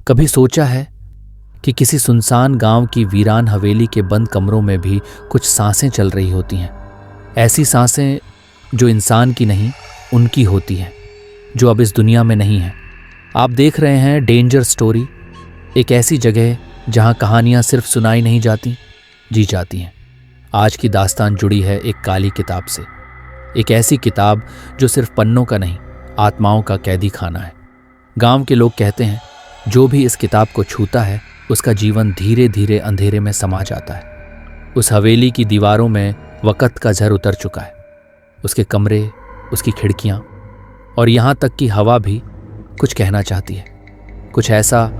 कभी सोचा है कि किसी सुनसान गांव की वीरान हवेली के बंद कमरों में भी कुछ सांसें चल रही होती हैं। ऐसी सांसें जो इंसान की नहीं, उनकी होती हैं, जो अब इस दुनिया में नहीं हैं। आप देख रहे हैं डेंजर स्टोरी, एक ऐसी जगह जहां कहानियां सिर्फ सुनाई नहीं जाती, जी जाती हैं। आज की दास्तान जुड़ी है एक काली किताब से, एक ऐसी किताब जो सिर्फ पन्नों का नहीं, आत्माओं का कैदी खाना है। गांव के लोग कहते हैं जो भी इस किताब को छूता है उसका जीवन धीरे धीरे अंधेरे में समा जाता है। उस हवेली की दीवारों में वक़्त का ज़र उतर चुका है, उसके कमरे, उसकी खिड़कियां और यहाँ तक कि हवा भी कुछ कहना चाहती है, कुछ ऐसा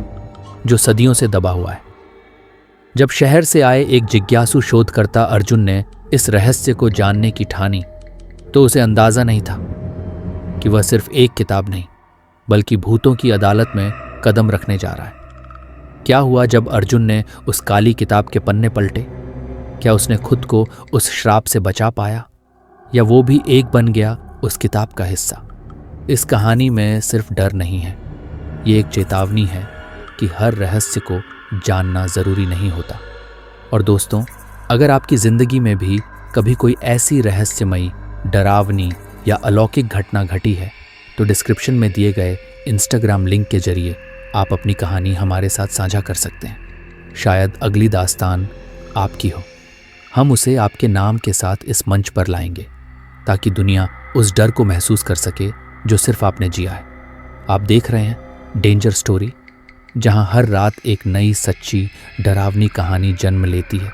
जो सदियों से दबा हुआ है। जब शहर से आए एक जिज्ञासु शोधकर्ता अर्जुन ने इस रहस्य को जानने की ठानी तो उसे अंदाज़ा नहीं था कि वह सिर्फ एक किताब नहीं बल्कि भूतों की अदालत में कदम रखने जा रहा है। क्या हुआ जब अर्जुन ने उस काली किताब के पन्ने पलटे? क्या उसने खुद को उस श्राप से बचा पाया, या वो भी एक बन गया उस किताब का हिस्सा? इस कहानी में सिर्फ डर नहीं है, ये एक चेतावनी है कि हर रहस्य को जानना ज़रूरी नहीं होता। और दोस्तों, अगर आपकी ज़िंदगी में भी कभी कोई ऐसी रहस्यमयी, डरावनी या अलौकिक घटना घटी है तो डिस्क्रिप्शन में दिए गए इंस्टाग्राम लिंक के जरिए आप अपनी कहानी हमारे साथ साझा कर सकते हैं। शायद अगली दास्तान आपकी हो। हम उसे आपके नाम के साथ इस मंच पर लाएंगे ताकि दुनिया उस डर को महसूस कर सके जो सिर्फ आपने जिया है। आप देख रहे हैं डेंजर स्टोरी, जहां हर रात एक नई सच्ची डरावनी कहानी जन्म लेती है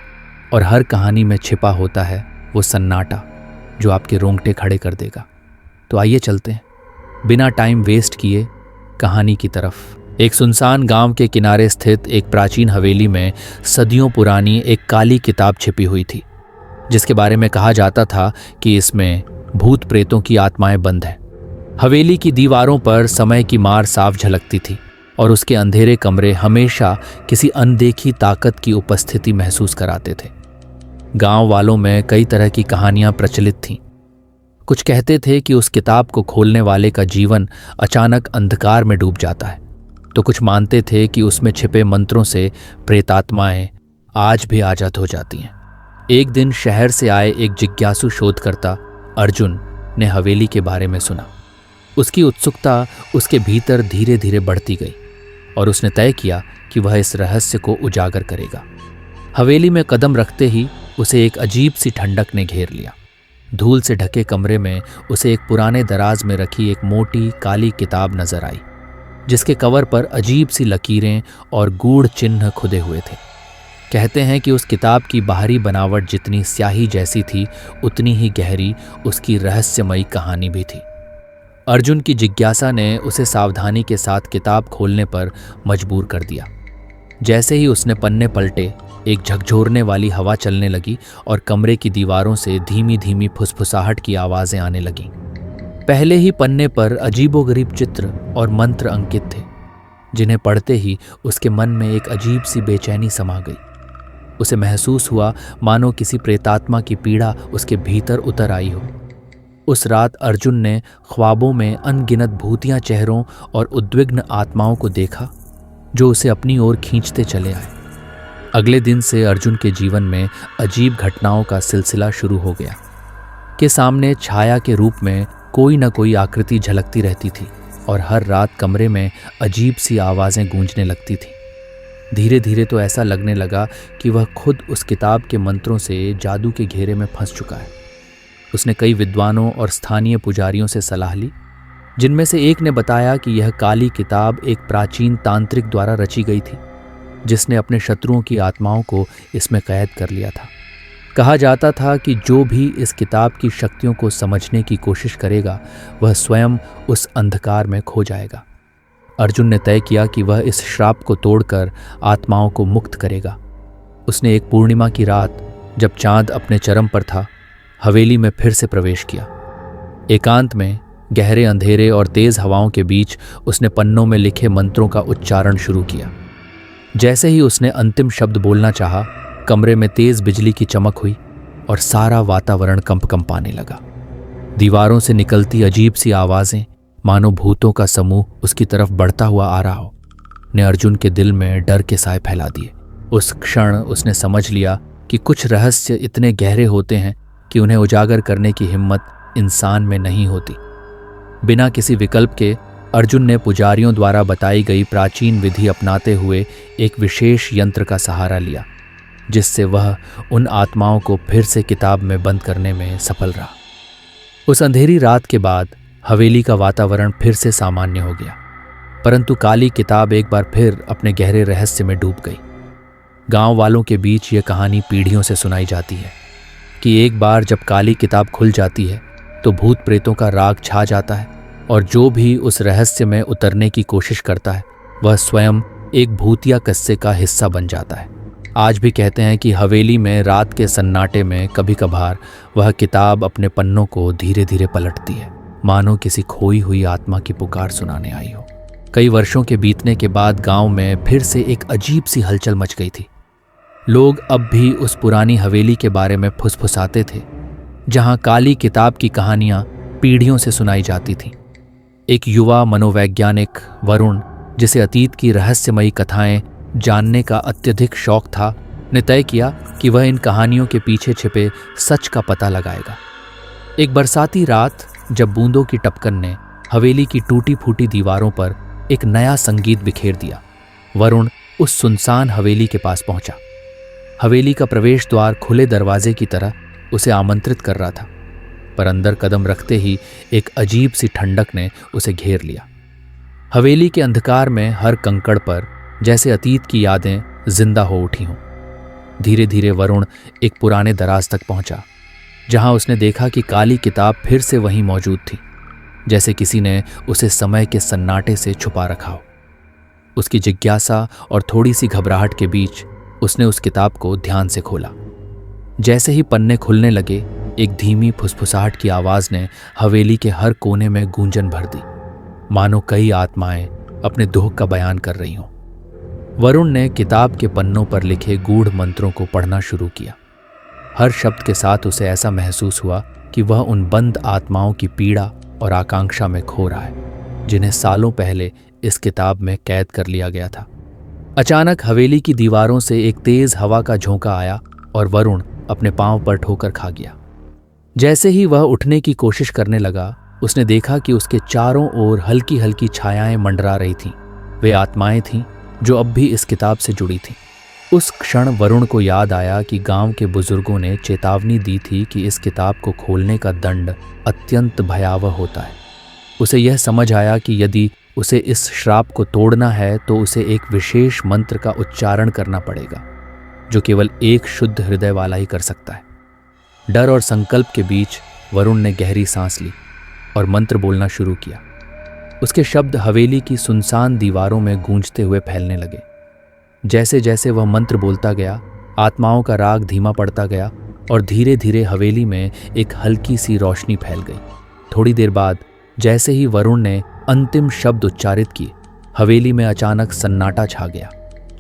और हर कहानी में छिपा होता है वो सन्नाटा जो आपके रोंगटे खड़े कर देगा। तो आइए चलते हैं बिना टाइम वेस्ट किए कहानी की तरफ। एक सुनसान गांव के किनारे स्थित एक प्राचीन हवेली में सदियों पुरानी एक काली किताब छिपी हुई थी, जिसके बारे में कहा जाता था कि इसमें भूत प्रेतों की आत्माएं बंद हैं। हवेली की दीवारों पर समय की मार साफ झलकती थी और उसके अंधेरे कमरे हमेशा किसी अनदेखी ताकत की उपस्थिति महसूस कराते थे। गांव वालों में कई तरह की कहानियां प्रचलित थीं। कुछ कहते थे कि उस किताब को खोलने वाले का जीवन अचानक अंधकार में डूब जाता है, तो कुछ मानते थे कि उसमें छिपे मंत्रों से प्रेतात्माएं आज भी आजाद हो जाती हैं। एक दिन शहर से आए एक जिज्ञासु शोधकर्ता अर्जुन ने हवेली के बारे में सुना। उसकी उत्सुकता उसके भीतर धीरे धीरे बढ़ती गई और उसने तय किया कि वह इस रहस्य को उजागर करेगा। हवेली में कदम रखते ही उसे एक अजीब सी ठंडक ने घेर लिया। धूल से ढके कमरे में उसे एक पुराने दराज में रखी एक मोटी काली किताब नजर आई, जिसके कवर पर अजीब सी लकीरें और गूढ़ चिन्ह खुदे हुए थे। कहते हैं कि उस किताब की बाहरी बनावट जितनी स्याही जैसी थी, उतनी ही गहरी उसकी रहस्यमयी कहानी भी थी। अर्जुन की जिज्ञासा ने उसे सावधानी के साथ किताब खोलने पर मजबूर कर दिया। जैसे ही उसने पन्ने पलटे, एक झकझोरने वाली हवा चलने लगी और कमरे की दीवारों से धीमी धीमी फुसफुसाहट की आवाज़ें आने लगीं। पहले ही पन्ने पर अजीबोगरीब चित्र और मंत्र अंकित थे, जिन्हें पढ़ते ही उसके मन में एक अजीब सी बेचैनी समा गई। उसे महसूस हुआ मानो किसी प्रेतात्मा की पीड़ा उसके भीतर उतर आई हो। उस रात अर्जुन ने ख्वाबों में अनगिनत भूतिया चेहरों और उद्विग्न आत्माओं को देखा जो उसे अपनी ओर खींचते चले आए। अगले दिन से अर्जुन के जीवन में अजीब घटनाओं का सिलसिला शुरू हो गया। के सामने छाया के रूप में कोई न कोई आकृति झलकती रहती थी और हर रात कमरे में अजीब सी आवाज़ें गूंजने लगती थी। धीरे धीरे तो ऐसा लगने लगा कि वह खुद उस किताब के मंत्रों से जादू के घेरे में फंस चुका है। उसने कई विद्वानों और स्थानीय पुजारियों से सलाह ली, जिनमें से एक ने बताया कि यह काली किताब एक प्राचीन तांत्रिक द्वारा रची गई थी, जिसने अपने शत्रुओं की आत्माओं को इसमें कैद कर लिया था। कहा जाता था कि जो भी इस किताब की शक्तियों को समझने की कोशिश करेगा, वह स्वयं उस अंधकार में खो जाएगा। अर्जुन ने तय किया कि वह इस श्राप को तोड़कर आत्माओं को मुक्त करेगा। उसने एक पूर्णिमा की रात, जब चांद अपने चरम पर था, हवेली में फिर से प्रवेश किया। एकांत में, गहरे अंधेरे और तेज हवाओं के बीच उसने पन्नों में लिखे मंत्रों का उच्चारण शुरू किया। जैसे ही उसने अंतिम शब्द बोलना चाहा, कमरे में तेज बिजली की चमक हुई और सारा वातावरण कंपाने लगा। दीवारों से निकलती अजीब सी आवाज़ें मानो भूतों का समूह उसकी तरफ बढ़ता हुआ आ रहा हो। ने अर्जुन के दिल में डर के साए फैला दिए। उस क्षण उसने समझ लिया कि कुछ रहस्य इतने गहरे होते हैं कि उन्हें उजागर करने की हिम्मत इंसान में नहीं होती। बिना किसी विकल्प के अर्जुन ने पुजारियों द्वारा बताई गई प्राचीन विधि अपनाते हुए एक विशेष यंत्र का सहारा लिया, जिससे वह उन आत्माओं को फिर से किताब में बंद करने में सफल रहा। उस अंधेरी रात के बाद हवेली का वातावरण फिर से सामान्य हो गया, परंतु काली किताब एक बार फिर अपने गहरे रहस्य में डूब गई। गांव वालों के बीच यह कहानी पीढ़ियों से सुनाई जाती है कि एक बार जब काली किताब खुल जाती है तो भूत प्रेतों का राग छा जाता है, और जो भी उस रहस्य में उतरने की कोशिश करता है वह स्वयं एक भूतिया किस्से का हिस्सा बन जाता है। आज भी कहते हैं कि हवेली में रात के सन्नाटे में कभी कभार वह किताब अपने पन्नों को धीरे धीरे पलटती है, मानो किसी खोई हुई आत्मा की पुकार सुनाने आई हो। कई वर्षों के बीतने के बाद गांव में फिर से एक अजीब सी हलचल मच गई थी। लोग अब भी उस पुरानी हवेली के बारे में फुसफुसाते थे, जहां काली किताब की कहानियां पीढ़ियों से सुनाई जाती थीं। एक युवा मनोवैज्ञानिक वरुण, जिसे अतीत की रहस्यमयी कथाएं जानने का अत्यधिक शौक था, ने तय किया कि वह इन कहानियों के पीछे छिपे सच का पता लगाएगा। एक बरसाती रात जब बूंदों की टपकन ने हवेली की टूटी फूटी दीवारों पर एक नया संगीत बिखेर दिया, वरुण उस सुनसान हवेली के पास पहुंचा। हवेली का प्रवेश द्वार खुले दरवाजे की तरह उसे आमंत्रित कर रहा था, पर अंदर कदम रखते ही एक अजीब सी ठंडक ने उसे घेर लिया। हवेली के अंधकार में हर कंकड़ पर जैसे अतीत की यादें जिंदा हो उठी हों। धीरे धीरे वरुण एक पुराने दराज तक पहुंचा, जहां उसने देखा कि काली किताब फिर से वहीं मौजूद थी, जैसे किसी ने उसे समय के सन्नाटे से छुपा रखा हो। उसकी जिज्ञासा और थोड़ी सी घबराहट के बीच उसने उस किताब को ध्यान से खोला। जैसे ही पन्ने खुलने लगे, एक धीमी फुसफुसाहट की आवाज ने हवेली के हर कोने में गूंजन भर दी, मानो कई आत्माएं अपने दुख का बयान कर रही हों। वरुण ने किताब के पन्नों पर लिखे गूढ़ मंत्रों को पढ़ना शुरू किया। हर शब्द के साथ उसे ऐसा महसूस हुआ कि वह उन बंद आत्माओं की पीड़ा और आकांक्षा में खो रहा है, जिन्हें सालों पहले इस किताब में कैद कर लिया गया था। अचानक हवेली की दीवारों से एक तेज हवा का झोंका आया और वरुण अपने पांव पर ठोकर खा गया। जैसे ही वह उठने की कोशिश करने लगा, उसने देखा कि उसके चारों ओर हल्की हल्की छायाएं मंडरा रही थीं। वे आत्माएं थीं जो अब भी इस किताब से जुड़ी थीं। उस क्षण वरुण को याद आया कि गांव के बुजुर्गों ने चेतावनी दी थी कि इस किताब को खोलने का दंड अत्यंत भयावह होता है। उसे यह समझ आया कि यदि उसे इस श्राप को तोड़ना है तो उसे एक विशेष मंत्र का उच्चारण करना पड़ेगा, जो केवल एक शुद्ध हृदय वाला ही कर सकता है। डर और संकल्प के बीच वरुण ने गहरी सांस ली और मंत्र बोलना शुरू किया। उसके शब्द हवेली की सुनसान दीवारों में गूंजते हुए फैलने लगे। जैसे जैसे वह मंत्र बोलता गया, आत्माओं का राग धीमा पड़ता गया और धीरे धीरे हवेली में एक हल्की सी रोशनी फैल गई। थोड़ी देर बाद जैसे ही वरुण ने अंतिम शब्द उच्चारित किए, हवेली में अचानक सन्नाटा छा गया।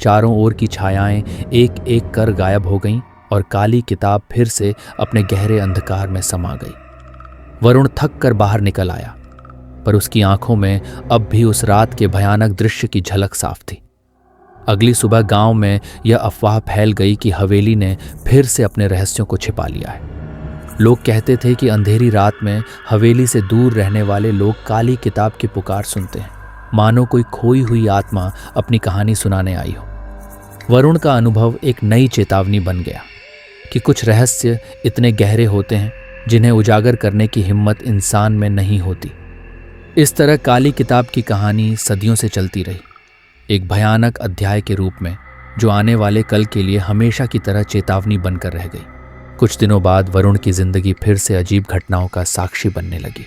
चारों ओर की छायाएं एक एक कर गायब हो गईं और काली किताब फिर से अपने गहरे अंधकार में समा गई। वरुण थक कर बाहर निकल आया, पर उसकी आंखों में अब भी उस रात के भयानक दृश्य की झलक साफ थी। अगली सुबह गांव में यह अफवाह फैल गई कि हवेली ने फिर से अपने रहस्यों को छिपा लिया है। लोग कहते थे कि अंधेरी रात में हवेली से दूर रहने वाले लोग काली किताब की पुकार सुनते हैं, मानो कोई खोई हुई आत्मा अपनी कहानी सुनाने आई हो। वरुण का अनुभव एक नई चेतावनी बन गया कि कुछ रहस्य इतने गहरे होते हैं जिन्हें उजागर करने की हिम्मत इंसान में नहीं होती। इस तरह काली किताब की कहानी सदियों से चलती रही, एक भयानक अध्याय के रूप में जो आने वाले कल के लिए हमेशा की तरह चेतावनी बनकर रह गई। कुछ दिनों बाद वरुण की जिंदगी फिर से अजीब घटनाओं का साक्षी बनने लगी।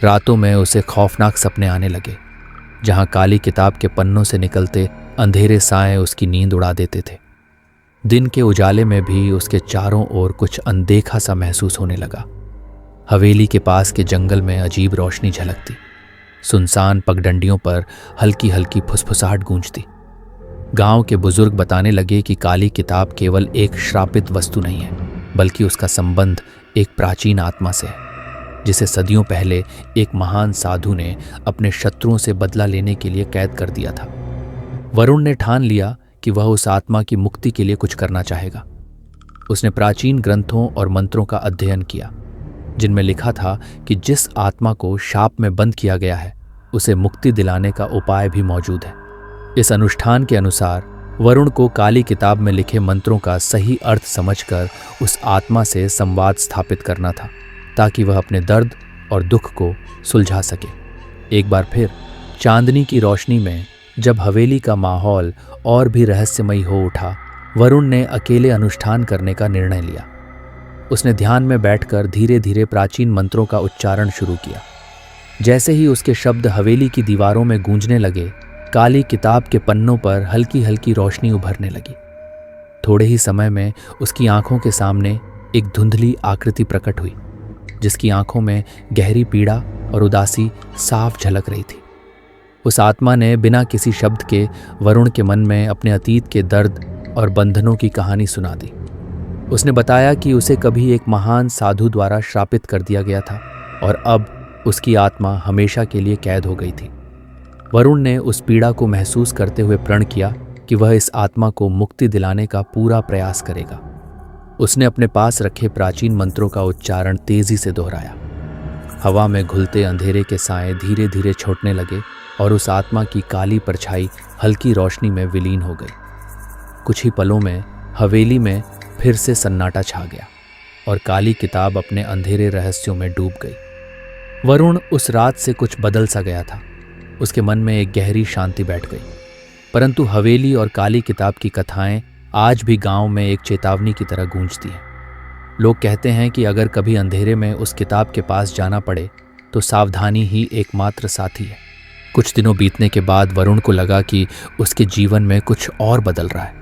रातों में उसे खौफनाक सपने आने लगे, जहां काली किताब के पन्नों से निकलते अंधेरे साए उसकी नींद उड़ा देते थे। दिन के उजाले में भी उसके चारों ओर कुछ अनदेखा सा महसूस होने लगा। हवेली के पास के जंगल में अजीब रोशनी झलकती, सुनसान पगडंडियों पर हल्की हल्की फुसफुसाहट गूंजती। गांव के बुजुर्ग बताने लगे कि काली किताब केवल एक श्रापित वस्तु नहीं है, बल्कि उसका संबंध एक प्राचीन आत्मा से है, जिसे सदियों पहले एक महान साधु ने अपने शत्रुओं से बदला लेने के लिए कैद कर दिया था। वरुण ने ठान लिया कि वह उस आत्मा की मुक्ति के लिए कुछ करना चाहेगा। उसने प्राचीन ग्रंथों और मंत्रों का अध्ययन किया, जिनमें लिखा था कि जिस आत्मा को शाप में बंद किया गया है उसे मुक्ति दिलाने का उपाय भी मौजूद है। इस अनुष्ठान के अनुसार वरुण को काली किताब में लिखे मंत्रों का सही अर्थ समझकर उस आत्मा से संवाद स्थापित करना था, ताकि वह अपने दर्द और दुख को सुलझा सके। एक बार फिर चांदनी की रोशनी में जब हवेली का माहौल और भी रहस्यमयी हो उठा, वरुण ने अकेले अनुष्ठान करने का निर्णय लिया। उसने ध्यान में बैठकर धीरे धीरे प्राचीन मंत्रों का उच्चारण शुरू किया। जैसे ही उसके शब्द हवेली की दीवारों में गूंजने लगे, काली किताब के पन्नों पर हल्की हल्की रोशनी उभरने लगी। थोड़े ही समय में उसकी आंखों के सामने एक धुंधली आकृति प्रकट हुई, जिसकी आंखों में गहरी पीड़ा और उदासी साफ झलक रही थी। उस आत्मा ने बिना किसी शब्द के वरुण के मन में अपने अतीत के दर्द और बंधनों की कहानी सुना दी। उसने बताया कि उसे कभी एक महान साधु द्वारा श्रापित कर दिया गया था और अब उसकी आत्मा हमेशा के लिए कैद हो गई थी। वरुण ने उस पीड़ा को महसूस करते हुए प्रण किया कि वह इस आत्मा को मुक्ति दिलाने का पूरा प्रयास करेगा। उसने अपने पास रखे प्राचीन मंत्रों का उच्चारण तेजी से दोहराया। हवा में घुलते अंधेरे के साए धीरे धीरे छूटने लगे और उस आत्मा की काली परछाई हल्की रोशनी में विलीन हो गई। कुछ ही पलों में हवेली में फिर से सन्नाटा छा गया और काली किताब अपने अंधेरे रहस्यों में डूब गई। वरुण उस रात से कुछ बदल सा गया था। उसके मन में एक गहरी शांति बैठ गई। परंतु हवेली और काली किताब की कथाएं आज भी गांव में एक चेतावनी की तरह गूंजती हैं। लोग कहते हैं कि अगर कभी अंधेरे में उस किताब के पास जाना पड़े तो सावधानी ही एकमात्र साथी है। कुछ दिनों बीतने के बाद वरुण को लगा कि उसके जीवन में कुछ और बदल रहा है।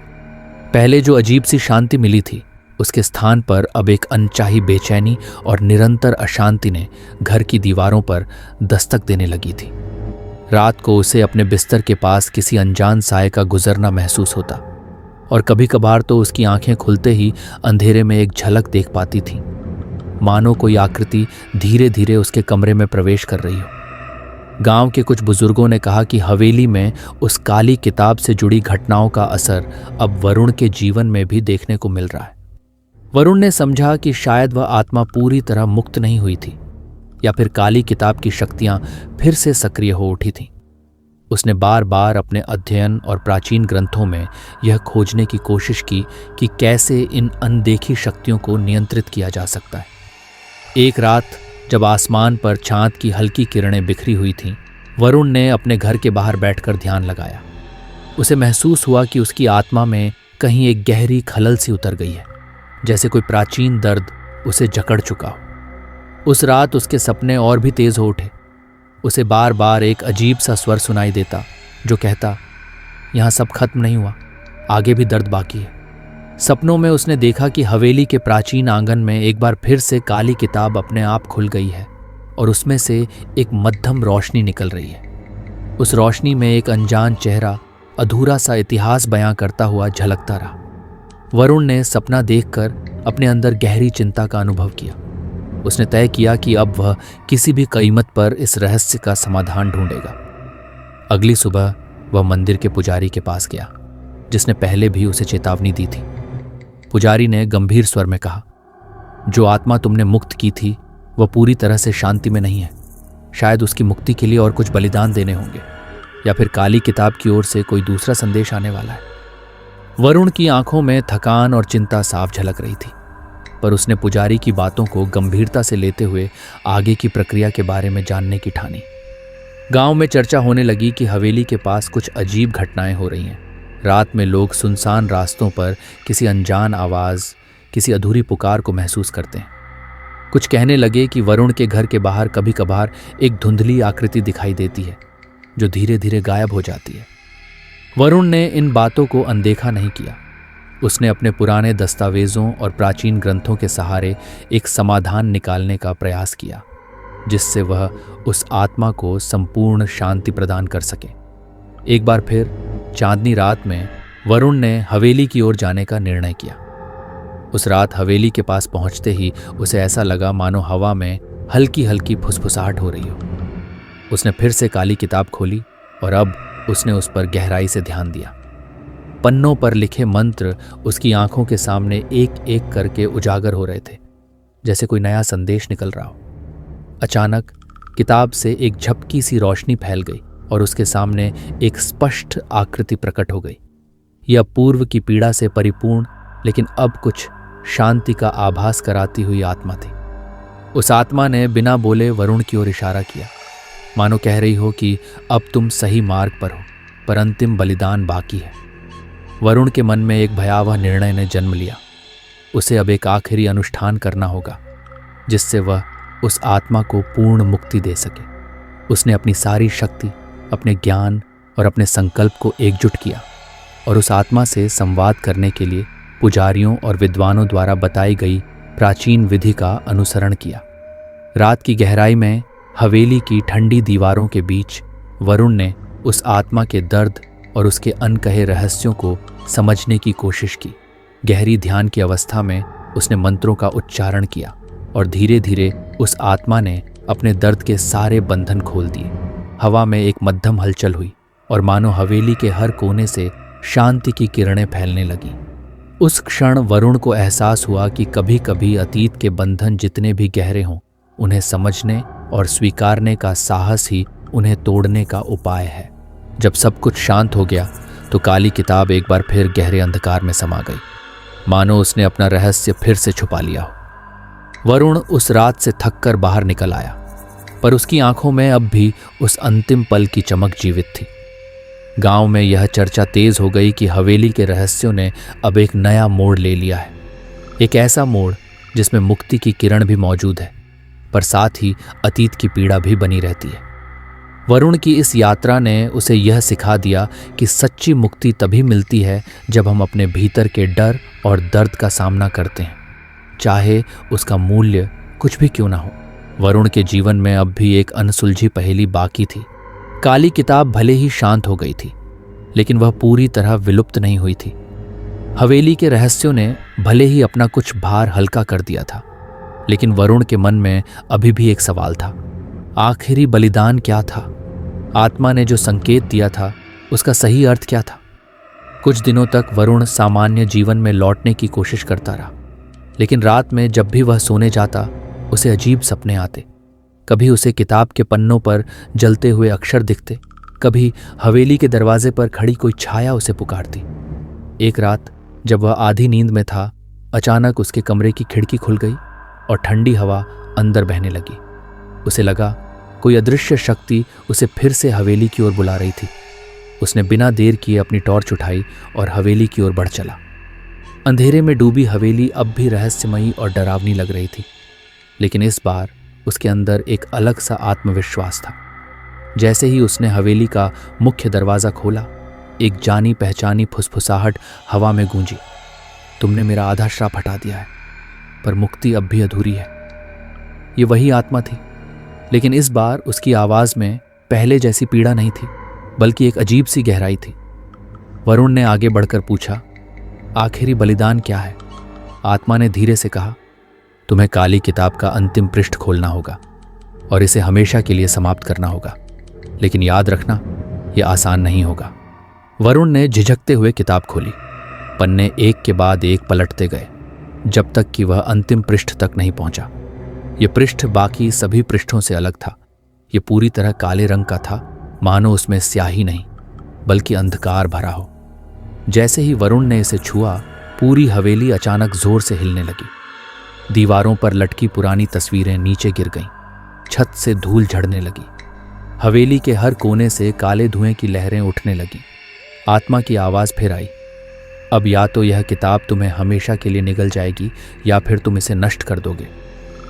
पहले जो अजीब सी शांति मिली थी, उसके स्थान पर अब एक अनचाही बेचैनी और निरंतर अशांति ने घर की दीवारों पर दस्तक देने लगी थी। रात को उसे अपने बिस्तर के पास किसी अनजान साए का गुजरना महसूस होता और कभी कभार तो उसकी आंखें खुलते ही अंधेरे में एक झलक देख पाती थी, मानो कोई आकृति धीरे धीरे उसके कमरे में प्रवेश कर रही हो। गांव के कुछ बुजुर्गों ने कहा कि हवेली में उस काली किताब से जुड़ी घटनाओं का असर अब वरुण के जीवन में भी देखने को मिल रहा है। वरुण ने समझा कि शायद वह आत्मा पूरी तरह मुक्त नहीं हुई थी या फिर काली किताब की शक्तियां फिर से सक्रिय हो उठी थीं। उसने बार बार अपने अध्ययन और प्राचीन ग्रंथों में यह खोजने की कोशिश की कि कैसे इन अनदेखी शक्तियों को नियंत्रित किया जा सकता है। एक रात जब आसमान पर चांद की हल्की किरणें बिखरी हुई थीं, वरुण ने अपने घर के बाहर बैठकर ध्यान लगाया। उसे महसूस हुआ कि उसकी आत्मा में कहीं एक गहरी खलल सी उतर गई है, जैसे कोई प्राचीन दर्द उसे जकड़ चुका हो। उस रात उसके सपने और भी तेज हो उठे। उसे बार बार एक अजीब सा स्वर सुनाई देता जो कहता, यहाँ सब खत्म नहीं हुआ, आगे भी दर्द बाकी है। सपनों में उसने देखा कि हवेली के प्राचीन आंगन में एक बार फिर से काली किताब अपने आप खुल गई है और उसमें से एक मध्यम रोशनी निकल रही है। उस रोशनी में एक अनजान चेहरा अधूरा सा इतिहास बयां करता हुआ झलकता रहा। वरुण ने सपना देखकर अपने अंदर गहरी चिंता का अनुभव किया। उसने तय किया कि अब वह किसी भी कीमत पर इस रहस्य का समाधान ढूंढेगा। अगली सुबह वह मंदिर के पुजारी के पास गया, जिसने पहले भी उसे चेतावनी दी थी। पुजारी ने गंभीर स्वर में कहा, जो आत्मा तुमने मुक्त की थी वह पूरी तरह से शांति में नहीं है। शायद उसकी मुक्ति के लिए और कुछ बलिदान देने होंगे, या फिर काली किताब की ओर से कोई दूसरा संदेश आने वाला है। वरुण की आंखों में थकान और चिंता साफ झलक रही थी, पर उसने पुजारी की बातों को गंभीरता से लेते हुए आगे की प्रक्रिया के बारे में जानने की ठानी। गांव में चर्चा होने लगी कि हवेली के पास कुछ अजीब घटनाएं हो रही हैं। रात में लोग सुनसान रास्तों पर किसी अनजान आवाज़, किसी अधूरी पुकार को महसूस करते हैं। कुछ कहने लगे कि वरुण के घर के बाहर कभी कभार एक धुंधली आकृति दिखाई देती है जो धीरे धीरे गायब हो जाती है। वरुण ने इन बातों को अनदेखा नहीं किया। उसने अपने पुराने दस्तावेजों और प्राचीन ग्रंथों के सहारे एक समाधान निकालने का प्रयास किया, जिससे वह उस आत्मा को संपूर्ण शांति प्रदान कर सके। एक बार फिर चांदनी रात में वरुण ने हवेली की ओर जाने का निर्णय किया। उस रात हवेली के पास पहुंचते ही उसे ऐसा लगा मानो हवा में हल्की हल्की फुसफुसाहट हो रही हो। उसने फिर से काली किताब खोली और अब उसने उस पर गहराई से ध्यान दिया। पन्नों पर लिखे मंत्र उसकी आंखों के सामने एक एक करके उजागर हो रहे थे, जैसे कोई नया संदेश निकल रहा हो। अचानक किताब से एक झपकी सी रोशनी फैल गई और उसके सामने एक स्पष्ट आकृति प्रकट हो गई। यह पूर्व की पीड़ा से परिपूर्ण लेकिन अब कुछ शांति का आभास कराती हुई आत्मा थी। उस आत्मा ने बिना बोले वरुण की ओर इशारा किया, मानो कह रही हो कि अब तुम सही मार्ग पर हो, पर अंतिम बलिदान बाकी है। वरुण के मन में एक भयावह निर्णय ने जन्म लिया। उसे अब एक आखिरी अनुष्ठान करना होगा जिससे वह उस आत्मा को पूर्ण मुक्ति दे सके। उसने अपनी सारी शक्ति, अपने ज्ञान और अपने संकल्प को एकजुट किया और उस आत्मा से संवाद करने के लिए पुजारियों और विद्वानों द्वारा बताई गई प्राचीन विधि का अनुसरण किया। रात की गहराई में हवेली की ठंडी दीवारों के बीच वरुण ने उस आत्मा के दर्द और उसके अनकहे रहस्यों को समझने की कोशिश की। गहरी ध्यान की अवस्था में उसने मंत्रों का उच्चारण किया और धीरे धीरे उस आत्मा ने अपने दर्द के सारे बंधन खोल दिए। हवा में एक मध्यम हलचल हुई और मानो हवेली के हर कोने से शांति की किरणें फैलने लगीं। उस क्षण वरुण को एहसास हुआ कि कभी कभी अतीत के बंधन जितने भी गहरे हों, उन्हें समझने और स्वीकारने का साहस ही उन्हें तोड़ने का उपाय है। जब सब कुछ शांत हो गया तो काली किताब एक बार फिर गहरे अंधकार में समा गई, मानो उसने अपना रहस्य फिर से छुपा लिया हो। वरुण उस रात से थककर बाहर निकल आया, पर उसकी आंखों में अब भी उस अंतिम पल की चमक जीवित थी। गांव में यह चर्चा तेज हो गई कि हवेली के रहस्यों ने अब एक नया मोड़ ले लिया है। एक ऐसा मोड़ जिसमें मुक्ति की किरण भी मौजूद है, पर साथ ही अतीत की पीड़ा भी बनी रहती है। वरुण की इस यात्रा ने उसे यह सिखा दिया कि सच्ची मुक्ति तभी मिलती है जब हम अपने भीतर के डर और दर्द का सामना करते हैं, चाहे उसका मूल्य कुछ भी क्यों ना हो। वरुण के जीवन में अब भी एक अनसुलझी पहेली बाकी थी। काली किताब भले ही शांत हो गई थी, लेकिन वह पूरी तरह विलुप्त नहीं हुई थी। हवेली के रहस्यों ने भले ही अपना कुछ भार हल्का कर दिया था, लेकिन वरुण के मन में अभी भी एक सवाल था। आखिरी बलिदान क्या था? आत्मा ने जो संकेत दिया था उसका सही अर्थ क्या था? कुछ दिनों तक वरुण सामान्य जीवन में लौटने की कोशिश करता रहा, लेकिन रात में जब भी वह सोने जाता उसे अजीब सपने आते। कभी उसे किताब के पन्नों पर जलते हुए अक्षर दिखते, कभी हवेली के दरवाजे पर खड़ी कोई छाया उसे पुकारती। एक रात जब वह आधी नींद में था, अचानक उसके कमरे की खिड़की खुल गई और ठंडी हवा अंदर बहने लगी। उसे लगा कोई अदृश्य शक्ति उसे फिर से हवेली की ओर बुला रही थी। उसने बिना देर किए अपनी टॉर्च उठाई और हवेली की ओर बढ़ चला। अंधेरे में डूबी हवेली अब भी रहस्यमयी और डरावनी लग रही थी, लेकिन इस बार उसके अंदर एक अलग सा आत्मविश्वास था। जैसे ही उसने हवेली का मुख्य दरवाज़ा खोला, एक जानी पहचानी फुसफुसाहट हवा में गूंजी। तुमने मेरा आधा श्राप हटा दिया है, पर मुक्ति अब भी अधूरी है। ये वही आत्मा थी, लेकिन इस बार उसकी आवाज़ में पहले जैसी पीड़ा नहीं थी, बल्कि एक अजीब सी गहराई थी। वरुण ने आगे बढ़कर पूछा, आखिरी बलिदान क्या है? आत्मा ने धीरे से कहा, तुम्हें काली किताब का अंतिम पृष्ठ खोलना होगा और इसे हमेशा के लिए समाप्त करना होगा, लेकिन याद रखना यह आसान नहीं होगा। वरुण ने झिझकते हुए किताब खोली। पन्ने एक के बाद एक पलटते गए, जब तक कि वह अंतिम पृष्ठ तक नहीं पहुंचा। यह पृष्ठ बाकी सभी पृष्ठों से अलग था। यह पूरी तरह काले रंग का था, मानो उसमें स्याही नहीं बल्कि अंधकार भरा हो। जैसे ही वरुण ने इसे छुआ, पूरी हवेली अचानक जोर से हिलने लगी। दीवारों पर लटकी पुरानी तस्वीरें नीचे गिर गईं, छत से धूल झड़ने लगी। हवेली के हर कोने से काले धुएं की लहरें उठने लगीं। आत्मा की आवाज़ फिर आई, अब या तो यह किताब तुम्हें हमेशा के लिए निगल जाएगी या फिर तुम इसे नष्ट कर दोगे।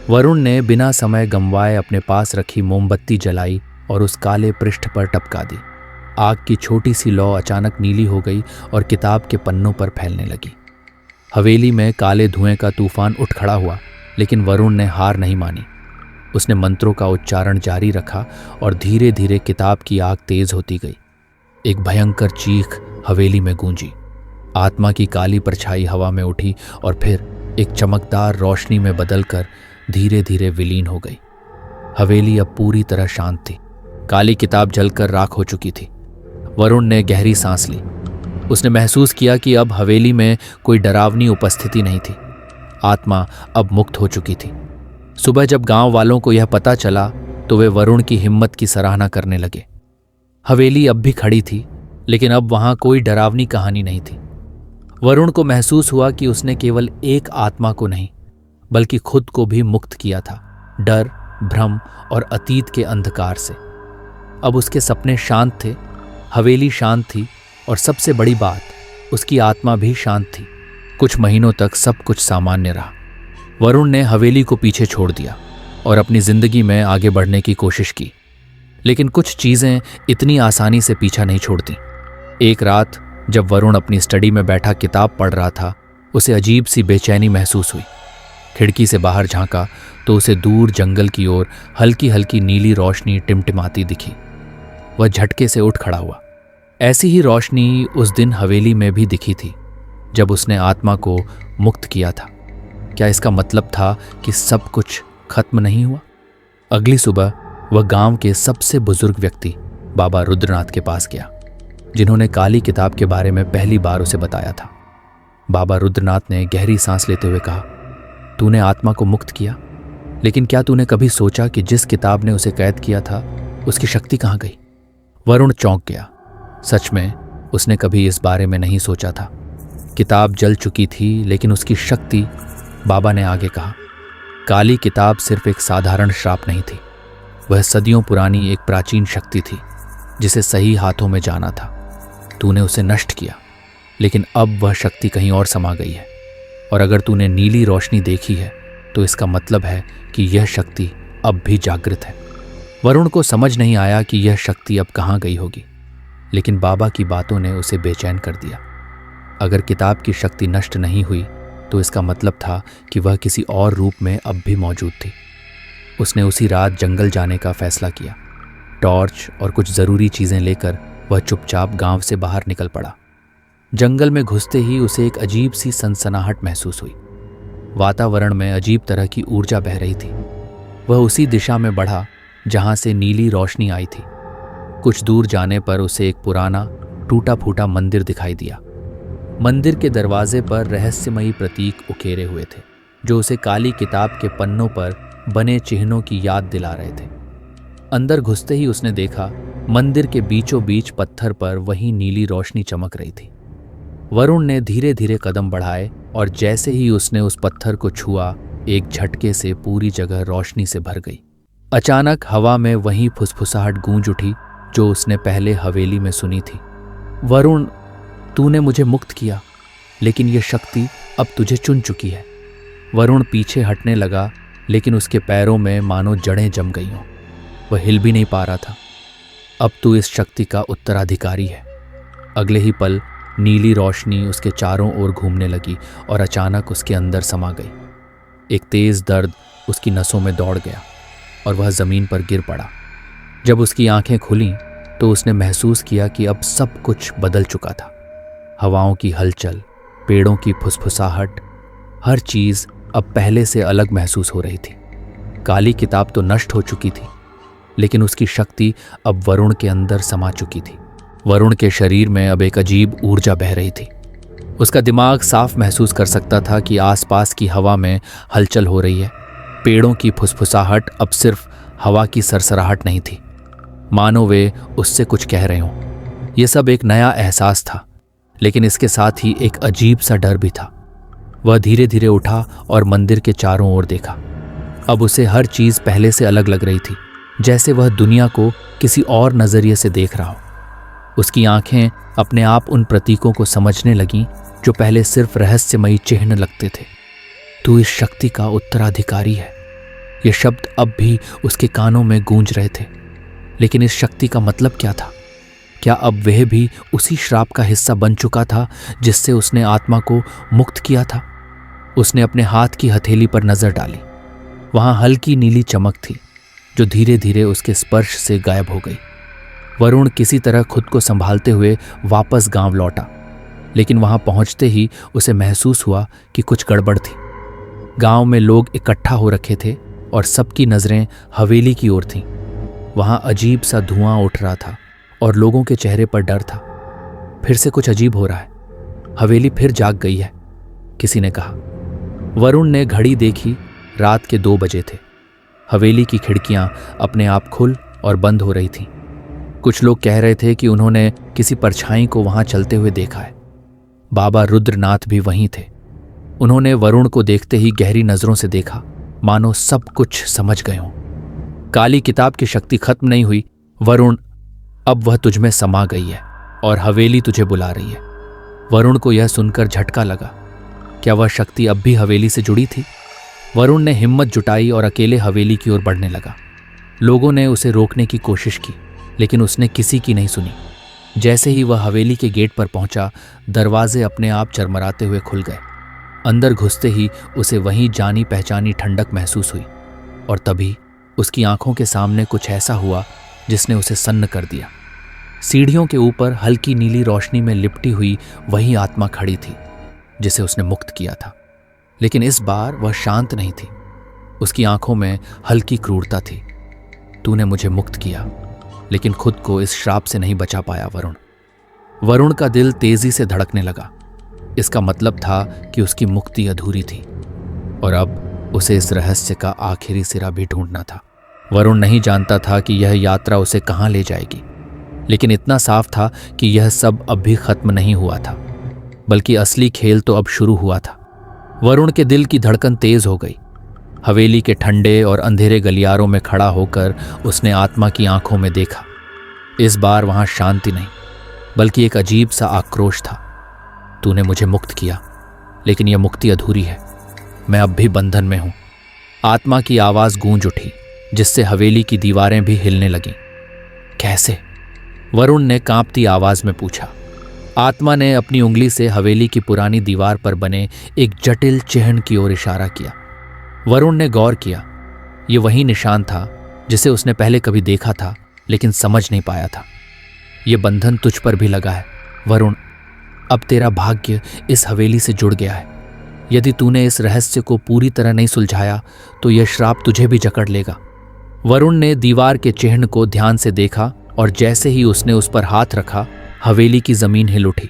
वरुण ने बिना समय गंवाए अपने पास रखी मोमबत्ती जलाई और उस काले पृष्ठ पर टपका दी। आग की छोटी सी लौ अचानक नीली हो गई और किताब के पन्नों पर फैलने लगी। हवेली में काले धुएं का तूफान उठ खड़ा हुआ, लेकिन वरुण ने हार नहीं मानी। उसने मंत्रों का उच्चारण जारी रखा और धीरे धीरे किताब की आग तेज होती गई। एक भयंकर चीख हवेली में गूंजी। आत्मा की काली परछाई हवा में उठी और फिर एक चमकदार रोशनी में बदलकर धीरे धीरे विलीन हो गई। हवेली अब पूरी तरह शांत थी। काली किताब जलकर राख हो चुकी थी। वरुण ने गहरी सांस ली। उसने महसूस किया कि अब हवेली में कोई डरावनी उपस्थिति नहीं थी। आत्मा अब मुक्त हो चुकी थी। सुबह जब गांव वालों को यह पता चला तो वे वरुण की हिम्मत की सराहना करने लगे। हवेली अब भी खड़ी थी, लेकिन अब वहां कोई डरावनी कहानी नहीं थी। वरुण को महसूस हुआ कि उसने केवल एक आत्मा को नहीं, बल्कि खुद को भी मुक्त किया था, डर, भ्रम और अतीत के अंधकार से। अब उसके सपने शांत थे, हवेली शांत थी और सबसे बड़ी बात, उसकी आत्मा भी शांत थी। कुछ महीनों तक सब कुछ सामान्य रहा। वरुण ने हवेली को पीछे छोड़ दिया और अपनी जिंदगी में आगे बढ़ने की कोशिश की। लेकिन कुछ चीजें इतनी आसानी से पीछा नहीं छोड़ती। एक रात जब वरुण अपनी स्टडी में बैठा किताब पढ़ रहा था, उसे अजीब सी बेचैनी महसूस हुई। खिड़की से बाहर झांका तो उसे दूर जंगल की ओर हल्की हल्की नीली रोशनी टिमटिमाती दिखी। वह झटके से उठ खड़ा हुआ। ऐसी ही रोशनी उस दिन हवेली में भी दिखी थी जब उसने आत्मा को मुक्त किया था। क्या इसका मतलब था कि सब कुछ खत्म नहीं हुआ? अगली सुबह वह गांव के सबसे बुजुर्ग व्यक्ति बाबा रुद्रनाथ के पास गया, जिन्होंने काली किताब के बारे में पहली बार उसे बताया था। बाबा रुद्रनाथ ने गहरी सांस लेते हुए कहा, तूने आत्मा को मुक्त किया, लेकिन क्या तूने कभी सोचा कि जिस किताब ने उसे कैद किया था उसकी शक्ति कहाँ गई? वरुण चौंक गया। सच में उसने कभी इस बारे में नहीं सोचा था। किताब जल चुकी थी, लेकिन उसकी शक्ति, बाबा ने आगे कहा, काली किताब सिर्फ एक साधारण श्राप नहीं थी। वह सदियों पुरानी एक प्राचीन शक्ति थी जिसे सही हाथों में जाना था। तूने उसे नष्ट किया, लेकिन अब वह शक्ति कहीं और समा गई है। और अगर तूने नीली रोशनी देखी है तो इसका मतलब है कि यह शक्ति अब भी जागृत है। वरुण को समझ नहीं आया कि यह शक्ति अब कहाँ गई होगी, लेकिन बाबा की बातों ने उसे बेचैन कर दिया। अगर किताब की शक्ति नष्ट नहीं हुई तो इसका मतलब था कि वह किसी और रूप में अब भी मौजूद थी। उसने उसी रात जंगल जाने का फैसला किया। टॉर्च और कुछ ज़रूरी चीज़ें लेकर वह चुपचाप गांव से बाहर निकल पड़ा। जंगल में घुसते ही उसे एक अजीब सी सनसनाहट महसूस हुई। वातावरण में अजीब तरह की ऊर्जा बह रही थी। वह उसी दिशा में बढ़ा जहां से नीली रोशनी आई थी। कुछ दूर जाने पर उसे एक पुराना टूटा फूटा मंदिर दिखाई दिया। मंदिर के दरवाजे पर रहस्यमयी प्रतीक उकेरे हुए थे, जो उसे काली किताब के पन्नों पर बने चिन्हों की याद दिला रहे थे। अंदर घुसते ही उसने देखा, मंदिर के बीचों बीच पत्थर पर वही नीली रोशनी चमक रही थी। वरुण ने धीरे धीरे कदम बढ़ाए और जैसे ही उसने उस पत्थर को छुआ, एक झटके से पूरी जगह रोशनी से भर गई। अचानक हवा में वही फुसफुसाहट गूंज उठी जो उसने पहले हवेली में सुनी थी। वरुण, तूने मुझे मुक्त किया, लेकिन यह शक्ति अब तुझे चुन चुकी है। वरुण पीछे हटने लगा, लेकिन उसके पैरों में मानो जड़ें जम गई हों। वह हिल भी नहीं पा रहा था। अब तू इस शक्ति का उत्तराधिकारी है। अगले ही पल नीली रोशनी उसके चारों ओर घूमने लगी और अचानक उसके अंदर समा गई। एक तेज दर्द उसकी नसों में दौड़ गया और वह जमीन पर गिर पड़ा। जब उसकी आंखें खुलीं तो उसने महसूस किया कि अब सब कुछ बदल चुका था। हवाओं की हलचल, पेड़ों की फुसफुसाहट, हर चीज अब पहले से अलग महसूस हो रही थी। काली किताब तो नष्ट हो चुकी थी, लेकिन उसकी शक्ति अब वरुण के अंदर समा चुकी थी। वरुण के शरीर में अब एक अजीब ऊर्जा बह रही थी। उसका दिमाग साफ महसूस कर सकता था कि आसपास की हवा में हलचल हो रही है। पेड़ों की फुसफुसाहट अब सिर्फ हवा की सरसराहट नहीं थी, मानो वे उससे कुछ कह रहे हों। यह सब एक नया एहसास था, लेकिन इसके साथ ही एक अजीब सा डर भी था। वह धीरे धीरे उठा और मंदिर के चारों ओर देखा। अब उसे हर चीज पहले से अलग लग रही थी, जैसे वह दुनिया को किसी और नजरिए से देख रहा हो। उसकी आंखें अपने आप उन प्रतीकों को समझने लगीं जो पहले सिर्फ रहस्यमयी चिन्ह लगते थे। तू इस शक्ति का उत्तराधिकारी है। ये शब्द अब भी उसके कानों में गूंज रहे थे, लेकिन इस शक्ति का मतलब क्या था? क्या अब वह भी उसी श्राप का हिस्सा बन चुका था जिससे उसने आत्मा को मुक्त किया था? उसने अपने हाथ की हथेली पर नजर डाली। वहां हल्की नीली चमक थी जो धीरे धीरे उसके स्पर्श से गायब हो गई। वरुण किसी तरह खुद को संभालते हुए वापस गांव लौटा, लेकिन वहां पहुंचते ही उसे महसूस हुआ कि कुछ गड़बड़ थी। गांव में लोग इकट्ठा हो रखे थे और सबकी नजरें हवेली की ओर थीं। वहां अजीब सा धुआं उठ रहा था और लोगों के चेहरे पर डर था। फिर से कुछ अजीब हो रहा है, हवेली फिर जाग गई है, किसी ने कहा। वरुण ने घड़ी देखी, रात के 2 बजे थे। हवेली की खिड़कियां अपने आप खुल और बंद हो रही थीं। कुछ लोग कह रहे थे कि उन्होंने किसी परछाई को वहां चलते हुए देखा है। बाबा रुद्रनाथ भी वहीं थे। उन्होंने वरुण को देखते ही गहरी नजरों से देखा, मानो सब कुछ समझ गए हों। काली किताब की शक्ति खत्म नहीं हुई वरुण, अब वह तुझमें समा गई है और हवेली तुझे बुला रही है। वरुण को यह सुनकर झटका लगा। क्या वह शक्ति अब भी हवेली से जुड़ी थी? वरुण ने हिम्मत जुटाई और अकेले हवेली की ओर बढ़ने लगा। लोगों ने उसे रोकने की कोशिश की, लेकिन उसने किसी की नहीं सुनी। जैसे ही वह हवेली के गेट पर पहुंचा, दरवाजे अपने आप चरमराते हुए खुल गए। अंदर घुसते ही उसे वहीं जानी पहचानी ठंडक महसूस हुई, और तभी उसकी आंखों के सामने कुछ ऐसा हुआ जिसने उसे सन्न कर दिया। सीढ़ियों के ऊपर हल्की नीली रोशनी में लिपटी हुई वही आत्मा खड़ी थी जिसे उसने मुक्त किया था, लेकिन इस बार वह शांत नहीं थी। उसकी आंखों में हल्की क्रूरता थी। तूने मुझे मुक्त किया, लेकिन खुद को इस श्राप से नहीं बचा पाया वरुण। वरुण का दिल तेजी से धड़कने लगा। इसका मतलब था कि उसकी मुक्ति अधूरी थी, और अब उसे इस रहस्य का आखिरी सिरा भी ढूंढना था। वरुण नहीं जानता था कि यह यात्रा उसे कहां ले जाएगी, लेकिन इतना साफ था कि यह सब अब भी खत्म नहीं हुआ था, बल्कि असली खेल तो अब शुरू हुआ था। वरुण के दिल की धड़कन तेज हो गई। हवेली के ठंडे और अंधेरे गलियारों में खड़ा होकर उसने आत्मा की आंखों में देखा। इस बार वहां शांति नहीं, बल्कि एक अजीब सा आक्रोश था। तूने मुझे मुक्त किया, लेकिन यह मुक्ति अधूरी है। मैं अब भी बंधन में हूं। आत्मा की आवाज गूंज उठी, जिससे हवेली की दीवारें भी हिलने लगीं। कैसे? वरुण ने कांपती आवाज में पूछा। आत्मा ने अपनी उंगली से हवेली की पुरानी दीवार पर बने एक जटिल चिन्ह की ओर इशारा किया। वरुण ने गौर किया। यह वही निशान था जिसे उसने पहले कभी देखा था, लेकिन समझ नहीं पाया था। यह बंधन तुझ पर भी लगा है वरुण। अब तेरा भाग्य इस हवेली से जुड़ गया है। यदि तूने इस रहस्य को पूरी तरह नहीं सुलझाया तो यह श्राप तुझे भी जकड़ लेगा। वरुण ने दीवार के चिन्ह को ध्यान से देखा, और जैसे ही उसने उस पर हाथ रखा, हवेली की जमीन हिल उठी।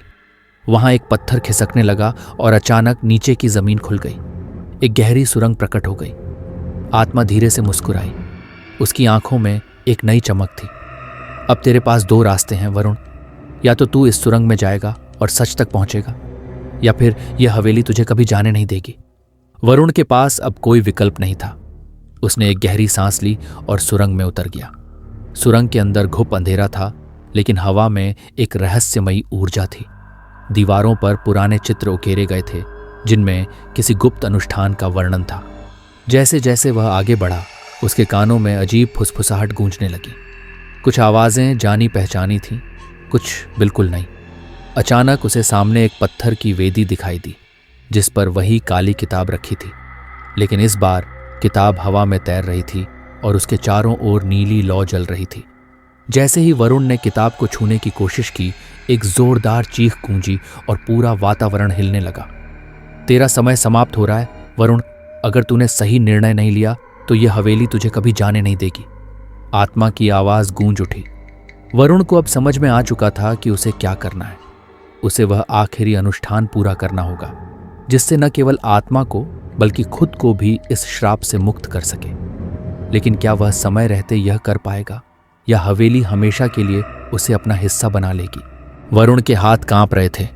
वहां एक पत्थर खिसकने लगा और अचानक नीचे की जमीन खुल गई। एक गहरी सुरंग प्रकट हो गई। आत्मा धीरे से मुस्कुराई। उसकी आंखों में एक नई चमक थी। अब तेरे पास 2 रास्ते हैं वरुण। या तो तू इस सुरंग में जाएगा और सच तक पहुंचेगा, या फिर यह हवेली तुझे कभी जाने नहीं देगी। वरुण के पास अब कोई विकल्प नहीं था। उसने एक गहरी सांस ली और सुरंग में उतर गया। सुरंग के अंदर घुप अंधेरा था, लेकिन हवा में एक रहस्यमयी ऊर्जा थी। दीवारों पर पुराने चित्र उकेरे गए थे, जिनमें किसी गुप्त अनुष्ठान का वर्णन था। जैसे जैसे वह आगे बढ़ा, उसके कानों में अजीब फुसफुसाहट गूंजने लगी। कुछ आवाजें जानी पहचानी थीं, कुछ बिल्कुल नहीं। अचानक उसे सामने एक पत्थर की वेदी दिखाई दी, जिस पर वही काली किताब रखी थी, लेकिन इस बार किताब हवा में तैर रही थी और उसके चारों ओर नीली लौ जल रही थी। जैसे ही वरुण ने किताब को छूने की कोशिश की, एक जोरदार चीख गूंजी और पूरा वातावरण हिलने लगा। तेरा समय समाप्त हो रहा है वरुण। अगर तूने सही निर्णय नहीं लिया तो यह हवेली तुझे कभी जाने नहीं देगी। आत्मा की आवाज गूंज उठी। वरुण को अब समझ में आ चुका था कि उसे क्या करना है। उसे वह आखिरी अनुष्ठान पूरा करना होगा, जिससे न केवल आत्मा को बल्कि खुद को भी इस श्राप से मुक्त कर सके। लेकिन क्या वह समय रहते यह कर पाएगा, या हवेली हमेशा के लिए उसे अपना हिस्सा बना लेगी? वरुण के हाथ कांप रहे थे,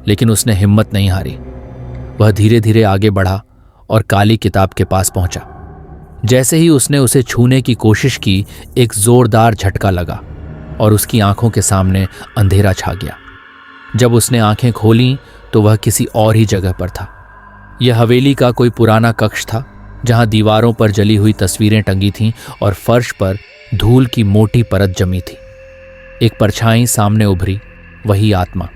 लेकिन उसने हिम्मत नहीं हारी। वह धीरे धीरे आगे बढ़ा और काली किताब के पास पहुंचा। जैसे ही उसने उसे छूने की कोशिश की, एक जोरदार झटका लगा और उसकी आंखों के सामने अंधेरा छा गया। जब उसने आंखें खोलीं तो वह किसी और ही जगह पर था। यह हवेली का कोई पुराना कक्ष था, जहां दीवारों पर जली हुई तस्वीरें टंगी थीं और फर्श पर धूल की मोटी परत जमी थी। एक परछाई सामने उभरी, वही आत्मा,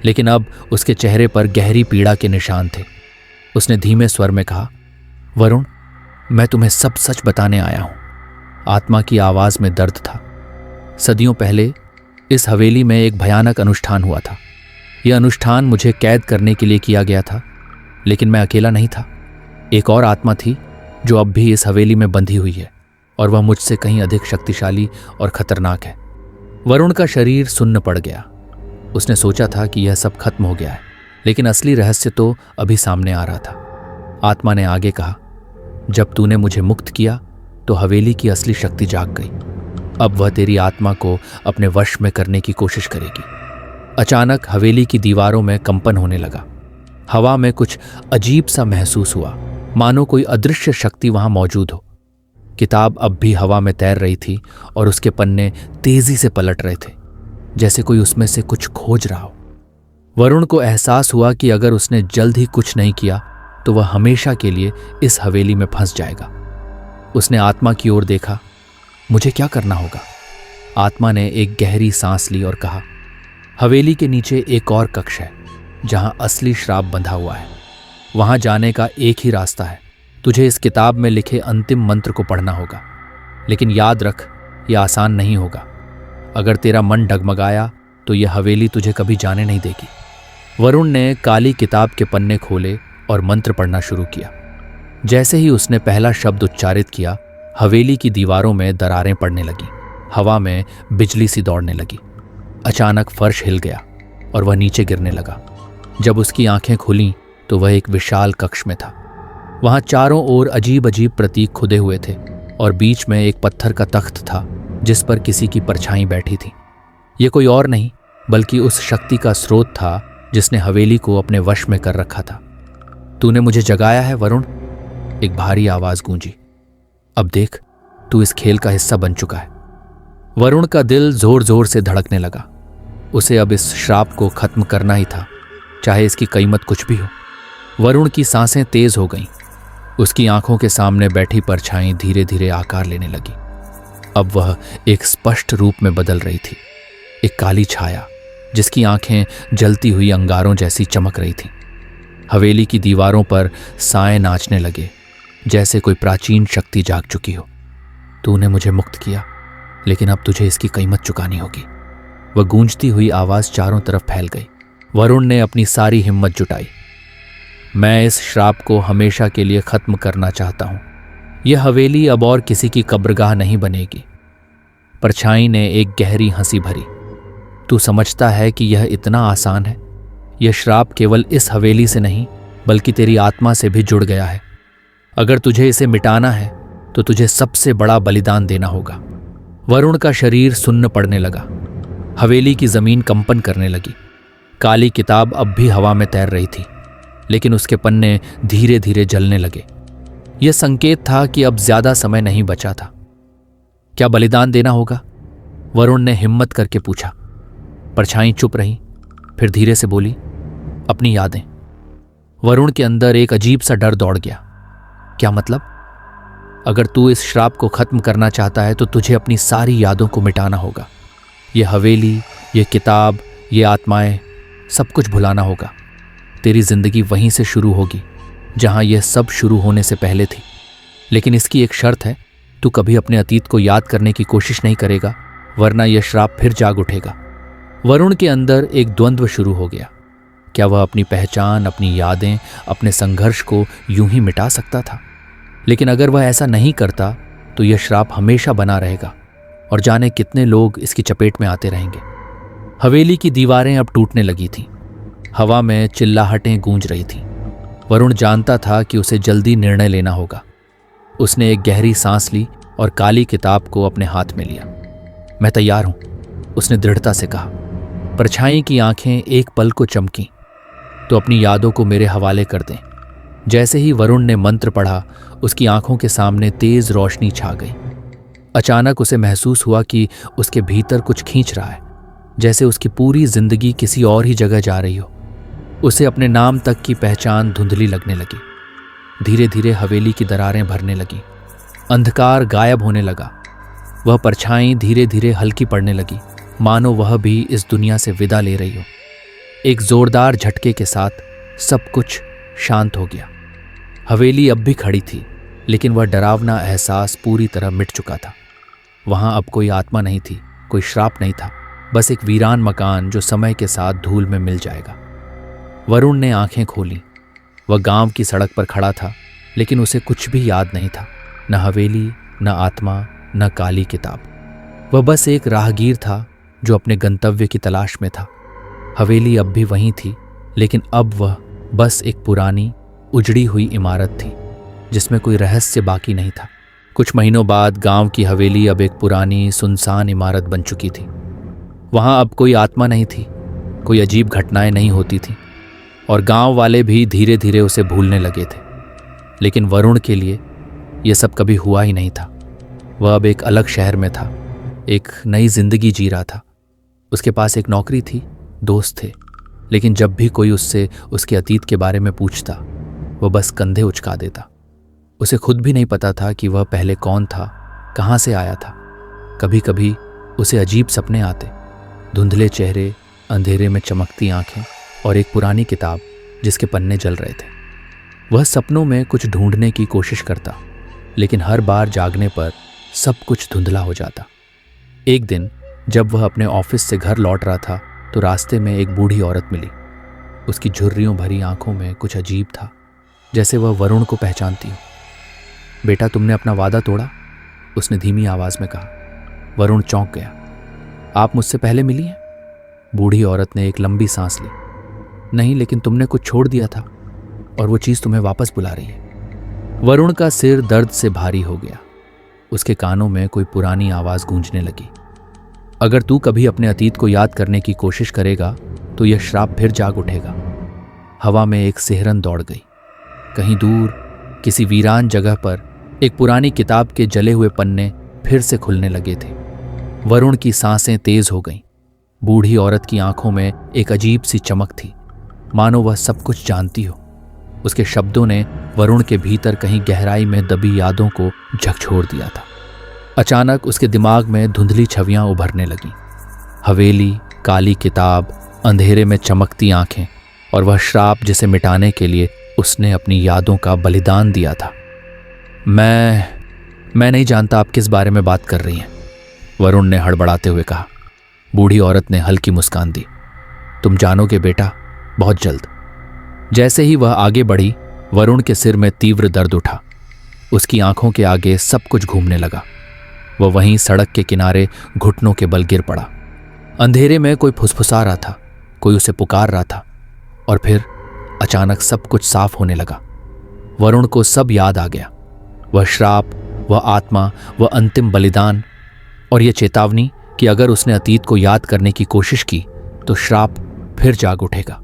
लेकिन अब उसके चेहरे पर गहरी पीड़ा के निशान थे। उसने धीमे स्वर में कहा, वरुण, मैं तुम्हें सब सच बताने आया हूं। आत्मा की आवाज में दर्द था। सदियों पहले इस हवेली में एक भयानक अनुष्ठान हुआ था। यह अनुष्ठान मुझे कैद करने के लिए किया गया था, लेकिन मैं अकेला नहीं था। एक और आत्मा थी जो अब भी इस हवेली में बंधी हुई है, और वह मुझसे कहीं अधिक शक्तिशाली और खतरनाक है। वरुण का शरीर सुन्न पड़ गया। उसने सोचा था कि यह सब खत्म हो गया है, लेकिन असली रहस्य तो अभी सामने आ रहा था। आत्मा ने आगे कहा, जब तूने मुझे मुक्त किया तो हवेली की असली शक्ति जाग गई। अब वह तेरी आत्मा को अपने वश में करने की कोशिश करेगी। अचानक हवेली की दीवारों में कंपन होने लगा। हवा में कुछ अजीब सा महसूस हुआ, मानो कोई अदृश्य शक्ति वहां मौजूद हो। किताब अब भी हवा में तैर रही थी और उसके पन्ने तेजी से पलट रहे थे, जैसे कोई उसमें से कुछ खोज रहा हो। वरुण को एहसास हुआ कि अगर उसने जल्द ही कुछ नहीं किया तो वह हमेशा के लिए इस हवेली में फंस जाएगा। उसने आत्मा की ओर देखा। मुझे क्या करना होगा? आत्मा ने एक गहरी सांस ली और कहा, हवेली के नीचे एक और कक्ष है जहां असली श्राप बंधा हुआ है। वहां जाने का एक ही रास्ता है। तुझे इस किताब में लिखे अंतिम मंत्र को पढ़ना होगा, लेकिन याद रख, यह आसान नहीं होगा। अगर तेरा मन डगमगाया तो यह हवेली तुझे कभी जाने नहीं देगी। वरुण ने काली किताब के पन्ने खोले और मंत्र पढ़ना शुरू किया। जैसे ही उसने पहला शब्द उच्चारित किया, हवेली की दीवारों में दरारें पड़ने लगी। हवा में बिजली सी दौड़ने लगी। अचानक फर्श हिल गया और वह नीचे गिरने लगा। जब उसकी आंखें खुलीं तो वह एक विशाल कक्ष में था। वहां चारों ओर अजीब अजीब प्रतीक खुदे हुए थे और बीच में एक पत्थर का तख्त था जिस पर किसी की परछाई बैठी थी। यह कोई और नहीं बल्कि उस शक्ति का स्रोत था जिसने हवेली को अपने वश में कर रखा था। तूने मुझे जगाया है वरुण, एक भारी आवाज गूंजी। अब देख, तू इस खेल का हिस्सा बन चुका है। वरुण का दिल जोर जोर से धड़कने लगा। उसे अब इस श्राप को खत्म करना ही था, चाहे इसकी कीमत कुछ भी हो। वरुण की सांसें तेज हो गईं। उसकी आंखों के सामने बैठी परछाई धीरे धीरे आकार लेने लगी। अब वह एक स्पष्ट रूप में बदल रही थी, एक काली छाया जिसकी आंखें जलती हुई अंगारों जैसी चमक रही थीं। हवेली की दीवारों पर साए नाचने लगे, जैसे कोई प्राचीन शक्ति जाग चुकी हो। तूने मुझे मुक्त किया, लेकिन अब तुझे इसकी कीमत चुकानी होगी। वह गूंजती हुई आवाज चारों तरफ फैल गई। वरुण ने अपनी सारी हिम्मत जुटाई। मैं इस श्राप को हमेशा के लिए खत्म करना चाहता हूं। यह हवेली अब और किसी की कब्रगाह नहीं बनेगी। परछाई ने एक गहरी हंसी भरी। तू समझता है कि यह इतना आसान है? यह श्राप केवल इस हवेली से नहीं बल्कि तेरी आत्मा से भी जुड़ गया है। अगर तुझे इसे मिटाना है तो तुझे सबसे बड़ा बलिदान देना होगा। वरुण का शरीर सुन्न पड़ने लगा। हवेली की जमीन कंपन करने लगी। काली किताब अब भी हवा में तैर रही थी, लेकिन उसके पन्ने धीरे धीरे जलने लगे। यह संकेत था कि अब ज्यादा समय नहीं बचा था। क्या बलिदान देना होगा? वरुण ने हिम्मत करके पूछा। परछाई चुप रही, फिर धीरे से बोली, अपनी यादें। वरुण के अंदर एक अजीब सा डर दौड़ गया। क्या मतलब? अगर तू इस श्राप को खत्म करना चाहता है तो तुझे अपनी सारी यादों को मिटाना होगा। यह हवेली, यह किताब, ये आत्माएं, सब कुछ भुलाना होगा। तेरी जिंदगी वहीं से शुरू होगी जहां यह सब शुरू होने से पहले थी। लेकिन इसकी एक शर्त है, तू कभी अपने अतीत को याद करने की कोशिश नहीं करेगा, वरना यह श्राप फिर जाग उठेगा। वरुण के अंदर एक द्वंद्व शुरू हो गया। क्या वह अपनी पहचान, अपनी यादें, अपने संघर्ष को यूं ही मिटा सकता था? लेकिन अगर वह ऐसा नहीं करता तो यह श्राप हमेशा बना रहेगा और जाने कितने लोग इसकी चपेट में आते रहेंगे। हवेली की दीवारें अब टूटने लगी थीं। हवा में चिल्लाहटें गूंज रही थीं। वरुण जानता था कि उसे जल्दी निर्णय लेना होगा। उसने एक गहरी सांस ली और काली किताब को अपने हाथ में लिया। मैं तैयार हूं, उसने दृढ़ता से कहा। परछाई की आंखें एक पल को चमकीं। तो अपनी यादों को मेरे हवाले कर दें। जैसे ही वरुण ने मंत्र पढ़ा, उसकी आंखों के सामने तेज रोशनी छा गई। अचानक उसे महसूस हुआ कि उसके भीतर कुछ खींच रहा है, जैसे उसकी पूरी जिंदगी किसी और ही जगह जा रही हो। उसे अपने नाम तक की पहचान धुंधली लगने लगी। धीरे धीरे हवेली की दरारें भरने लगी। अंधकार गायब होने लगा। वह परछाई धीरे धीरे हल्की पड़ने लगी, मानो वह भी इस दुनिया से विदा ले रही हो। एक जोरदार झटके के साथ सब कुछ शांत हो गया। हवेली अब भी खड़ी थी, लेकिन वह डरावना एहसास पूरी तरह मिट चुका था। वहां अब कोई आत्मा नहीं थी, कोई श्राप नहीं था, बस एक वीरान मकान जो समय के साथ धूल में मिल जाएगा। वरुण ने आंखें खोली। वह गांव की सड़क पर खड़ा था, लेकिन उसे कुछ भी याद नहीं था, न हवेली, न आत्मा, न काली किताब। वह बस एक राहगीर था जो अपने गंतव्य की तलाश में था। हवेली अब भी वहीं थी, लेकिन अब वह बस एक पुरानी उजड़ी हुई इमारत थी जिसमें कोई रहस्य बाकी नहीं था। कुछ महीनों बाद गांव की हवेली अब एक पुरानी सुनसान इमारत बन चुकी थी। वहां अब कोई आत्मा नहीं थी, कोई अजीब घटनाएं नहीं होती थीं और गांव वाले भी धीरे धीरे उसे भूलने लगे थे। लेकिन वरुण के लिए यह सब कभी हुआ ही नहीं था। वह अब एक अलग शहर में था, एक नई जिंदगी जी रहा था। उसके पास एक नौकरी थी, दोस्त थे, लेकिन जब भी कोई उससे उसके अतीत के बारे में पूछता वह बस कंधे उचका देता। उसे खुद भी नहीं पता था कि वह पहले कौन था, कहाँ से आया था। कभी कभी उसे अजीब सपने आते, धुंधले चेहरे, अंधेरे में चमकती आंखें और एक पुरानी किताब जिसके पन्ने जल रहे थे। वह सपनों में कुछ ढूंढने की कोशिश करता, लेकिन हर बार जागने पर सब कुछ धुंधला हो जाता। एक दिन जब वह अपने ऑफिस से घर लौट रहा था तो रास्ते में एक बूढ़ी औरत मिली। उसकी झुर्रियों भरी आंखों में कुछ अजीब था, जैसे वह वरुण को पहचानती हो। बेटा, तुमने अपना वादा तोड़ा, उसने धीमी आवाज में कहा। वरुण चौंक गया। आप मुझसे पहले मिली हैं? बूढ़ी औरत ने एक लंबी सांस ली। नहीं, लेकिन तुमने कुछ छोड़ दिया था और वो चीज तुम्हें वापस बुला रही है। वरुण का सिर दर्द से भारी हो गया। उसके कानों में कोई पुरानी आवाज गूंजने लगी। अगर तू कभी अपने अतीत को याद करने की कोशिश करेगा तो यह श्राप फिर जाग उठेगा। हवा में एक सिहरन दौड़ गई। कहीं दूर किसी वीरान जगह पर एक पुरानी किताब के जले हुए पन्ने फिर से खुलने लगे थे। वरुण की सांसें तेज हो गईं। बूढ़ी औरत की आंखों में एक अजीब सी चमक थी, मानो वह सब कुछ जानती हो। उसके शब्दों ने वरुण के भीतर कहीं गहराई में दबी यादों को झकझोर दिया था। अचानक उसके दिमाग में धुंधली छवियां उभरने लगीं। हवेली, काली किताब, अंधेरे में चमकती आंखें और वह श्राप जिसे मिटाने के लिए उसने अपनी यादों का बलिदान दिया था। मैं नहीं जानता आप किस बारे में बात कर रही हैं, वरुण ने हड़बड़ाते हुए कहा। बूढ़ी औरत ने हल्की मुस्कान दी। तुम जानोगे बेटा, बहुत जल्द। जैसे ही वह आगे बढ़ी, वरुण के सिर में तीव्र दर्द उठा। उसकी आंखों के आगे सब कुछ घूमने लगा। वह वहीं सड़क के किनारे घुटनों के बल गिर पड़ा। अंधेरे में कोई फुसफुसा रहा था, कोई उसे पुकार रहा था। और फिर अचानक सब कुछ साफ होने लगा। वरुण को सब याद आ गया। वह श्राप, वह आत्मा, वह अंतिम बलिदान और यह चेतावनी कि अगर उसने अतीत को याद करने की कोशिश की तो श्राप फिर जाग उठेगा।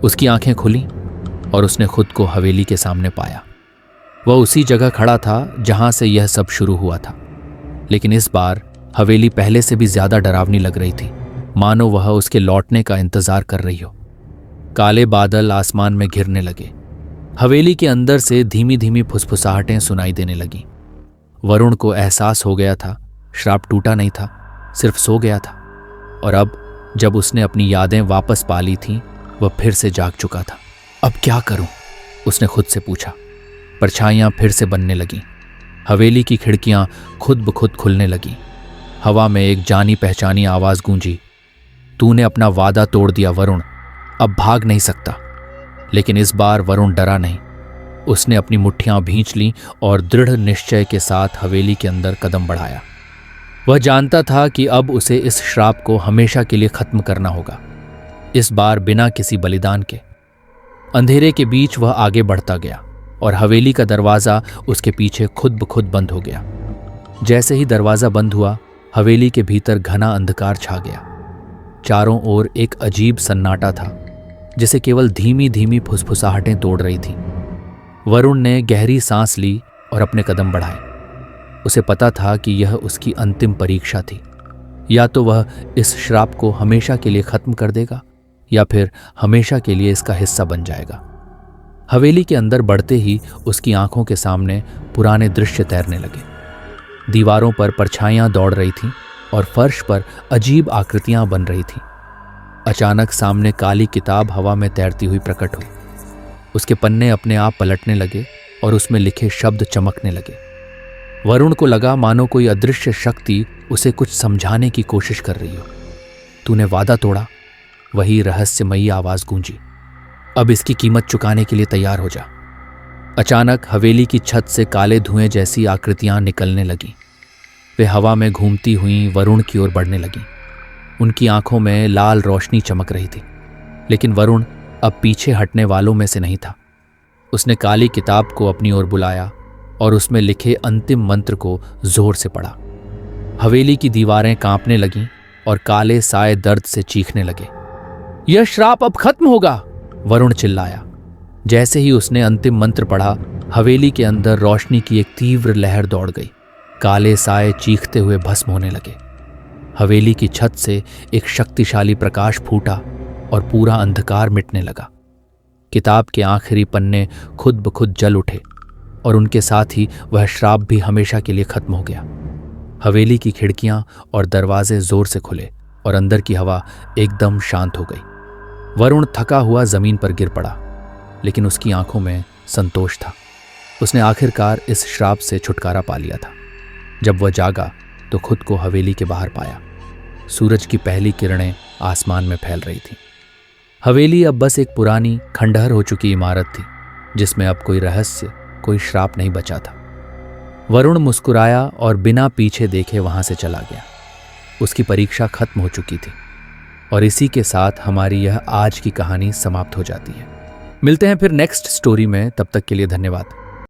उसकी आंखें खुली और उसने खुद को हवेली के सामने पाया। वह उसी जगह खड़ा था जहां से यह सब शुरू हुआ था, लेकिन इस बार हवेली पहले से भी ज्यादा डरावनी लग रही थी, मानो वह उसके लौटने का इंतजार कर रही हो। काले बादल आसमान में घिरने लगे। हवेली के अंदर से धीमी धीमी फुसफुसाहटें सुनाई देने लगीं। वरुण को एहसास हो गया था श्राप टूटा नहीं था, सिर्फ सो गया था। और अब जब उसने अपनी यादें वापस पा ली थीं, वह फिर से जाग चुका था। अब क्या करूं? उसने खुद से पूछा। परछाइयां फिर से बनने लगीं। हवेली की खिड़कियां खुद ब खुद खुलने लगीं। हवा में एक जानी पहचानी आवाज गूंजी। तूने अपना वादा तोड़ दिया वरुण, अब भाग नहीं सकता। लेकिन इस बार वरुण डरा नहीं। उसने अपनी मुट्ठियां भींच लीं और दृढ़ निश्चय के साथ हवेली के अंदर कदम बढ़ाया। वह जानता था कि अब उसे इस श्राप को हमेशा के लिए खत्म करना होगा, इस बार बिना किसी बलिदान के। अंधेरे के बीच वह आगे बढ़ता गया और हवेली का दरवाजा उसके पीछे खुद ब खुद बंद हो गया। जैसे ही दरवाजा बंद हुआ, हवेली के भीतर घना अंधकार छा गया। चारों ओर एक अजीब सन्नाटा था जिसे केवल धीमी धीमी फुसफुसाहटें तोड़ रही थी। वरुण ने गहरी सांस ली और अपने कदम बढ़ाए। उसे पता था कि यह उसकी अंतिम परीक्षा थी। या तो वह इस श्राप को हमेशा के लिए खत्म कर देगा या फिर हमेशा के लिए इसका हिस्सा बन जाएगा। हवेली के अंदर बढ़ते ही उसकी आंखों के सामने पुराने दृश्य तैरने लगे। दीवारों पर परछाइयां दौड़ रही थीं और फर्श पर अजीब आकृतियां बन रही थीं। अचानक सामने काली किताब हवा में तैरती हुई प्रकट हुई। उसके पन्ने अपने आप पलटने लगे और उसमें लिखे शब्द चमकने लगे। वरुण को लगा मानो कोई अदृश्य शक्ति उसे कुछ समझाने की कोशिश कर रही हो। तूने वादा तोड़ा, वही रहस्यमयी आवाज गूंजी। अब इसकी कीमत चुकाने के लिए तैयार हो जा। अचानक हवेली की छत से काले धुएं जैसी आकृतियां निकलने लगीं। वे हवा में घूमती हुई वरुण की ओर बढ़ने लगीं। उनकी आंखों में लाल रोशनी चमक रही थी। लेकिन वरुण अब पीछे हटने वालों में से नहीं था। उसने काली किताब को अपनी ओर बुलाया और उसमें लिखे अंतिम मंत्र को जोर से पढ़ा। हवेली की दीवारें कांपने लगीं और काले साए दर्द से चीखने लगे। यह श्राप अब खत्म होगा, वरुण चिल्लाया। जैसे ही उसने अंतिम मंत्र पढ़ा, हवेली के अंदर रोशनी की एक तीव्र लहर दौड़ गई। काले साए चीखते हुए भस्म होने लगे। हवेली की छत से एक शक्तिशाली प्रकाश फूटा और पूरा अंधकार मिटने लगा। किताब के आखिरी पन्ने खुद ब खुद जल उठे और उनके साथ ही वह श्राप भी हमेशा के लिए खत्म हो गया। हवेली की खिड़कियां और दरवाजे जोर से खुले और अंदर की हवा एकदम शांत हो गई। वरुण थका हुआ जमीन पर गिर पड़ा, लेकिन उसकी आंखों में संतोष था। उसने आखिरकार इस श्राप से छुटकारा पा लिया था। जब वह जागा तो खुद को हवेली के बाहर पाया। सूरज की पहली किरणें आसमान में फैल रही थीं। हवेली अब बस एक पुरानी खंडहर हो चुकी इमारत थी, जिसमें अब कोई रहस्य, कोई श्राप नहीं बचा था। वरुण मुस्कुराया और बिना पीछे देखे वहां से चला गया। उसकी परीक्षा खत्म हो चुकी थी और इसी के साथ हमारी यह आज की कहानी समाप्त हो जाती है। मिलते हैं फिर नेक्स्ट स्टोरी में, तब तक के लिए धन्यवाद।